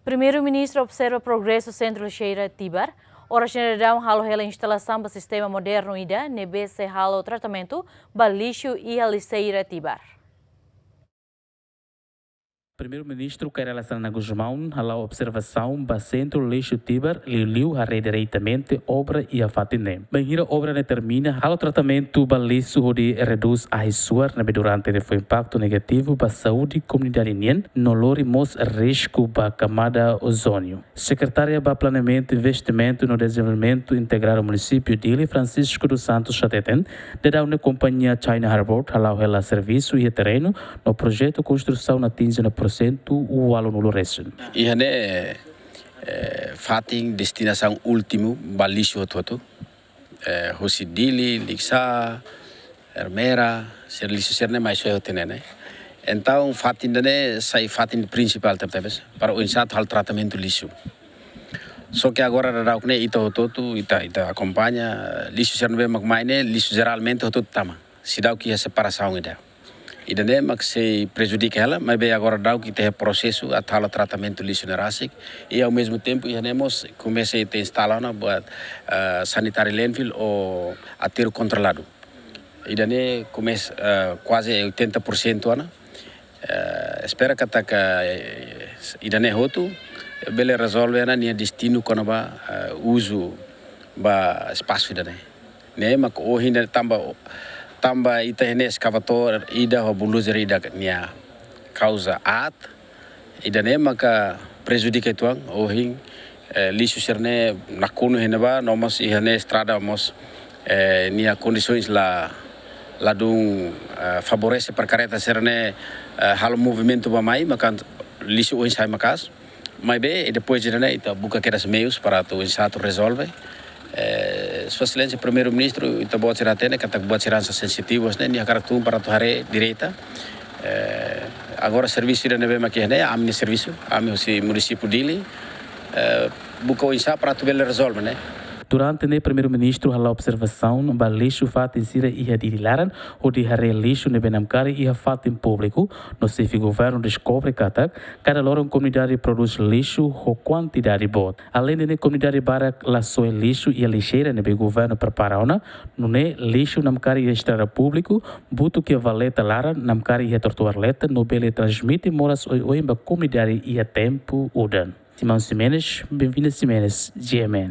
Primeiru-Ministru Observa Progresu Sentru Lixeira Tibar, oras dadaun hela Instalasaun Sistema Modernu ida, nebese halo Tratamentu, Lixu e Lixeira Tibar. Primeiru-Ministru quer relação na Guzmão, a observação do Sentru Lixeira Tibar, liu a diretamente obra e a fatine. Banheira obra ne termina, o tratamento do Lixu onde reduz a rissuar durante o impacto negativo para a saúde comunidade nien, no lori mos risco para a camada ozônio. Secretária para Planeamento e Investimento no Desenvolvimento Integral do município de Francisco dos Santos Chateten, dadaun na companhia China Harbor, hela serviço e terreno, no projeto construção na 15% o aluno Lixu. E é fating destinação último Lixu todo. Hosidili, Lixa, Hermera, ser Lixu ser mais só né. Então fating sai fating principal para o insato hal tratamento Lixu. Só que agora dá o que ita acompanha Lixu ser não bem mais Lixu geralmente todo tama. Se dá o que é separação ida. E daí mas se prejudica ela, mas bem agora dá o que tem processo a tal tratamento Lixu nerasic e ao mesmo tempo nós comecei a instalar na sanitário landfill ou aterro controlado. E daí começa quase 80% ana. Espera que tá e daí outro bele resolve na nia destino quando ba uso ba espaço daí. Né, mas hoje ainda tamba ita escavator ida o bulldozer ida nia causa at ida ne maka prejudica itu hoje Lixu serne na kuno heneba nomos ihane estrada mos nia condições lá dum favorece para careta serne hal movimento ba mai maka Lixu hoje sai makas mas bem e depois de né ita buka aqueles meios para tu insato resolve. Sua Excelência Primeiro-Ministru ita buat siratene kata buat sirança sensitivos né nia caractum para tu hare direita agora serviço da neve aqui né amni serviço ami o município dele buka o insa para tu bele resolve né. Durante o Primeiro-Ministru, a observação do Lixu fat insira ia dirilaran ou de hare Lixu ne benamkari ia fat em público, no se o governo descobre que cada loro comunidade produz lixo ou quantidade bot. Além de comunidade bara la soe Lixu e a lixeira ne governo preparaona, no ne lixo namkari ia estrada público, buto que valeta lara namkari ia tortuar leta no bele transmite moras oi ba comunidade ia tempo udan. Simão Simenes, bem-vindo Simenes, GMN.